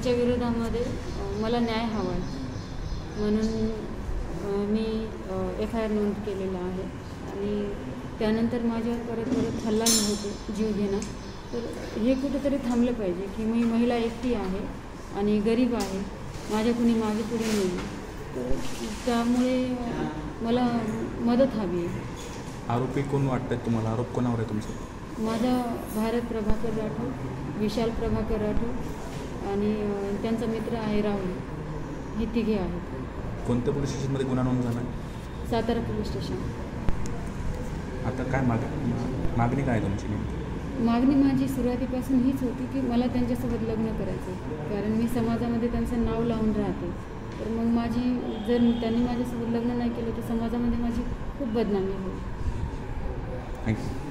त्याच्या विरोधामध्ये मला न्याय हवा आहे म्हणून मी FIR नोंद केलेला आहे आणि त्यानंतर माझ्यावर परत हल्ला होतो जीव घेणं. तर हे कुठेतरी थांबलं पाहिजे की मी महिला एकटी आहे आणि गरीब आहे, माझ्या कुणी मागे पुढे नाही, तर त्यामुळे मला मदत हवी आहे. आरोपी कोण वाटतात तुम्हाला? आरोप कोणावर आहे तुमचा? माझा भारत प्रभाकर राठोड, विशाल प्रभाकर राठोड आणि त्यांचा मित्र आहे राहुल, हे तिघे आहेत. कोणत्या पोलीस स्टेशनमध्ये गुन्हा नोंद झाला? Satara police station. आता काय मागणी काय तुमची? मागणी माझी सुरुवातीपासून हीच होती की मला त्यांच्यासोबत लग्न करायचं, कारण मी समाजामध्ये त्यांचं नाव लावून राहते. तर मग जर त्यांनी माझ्यासोबत लग्न नाही केलं तर समाजामध्ये माझी खूप बदनामी होईल. थँक्यू.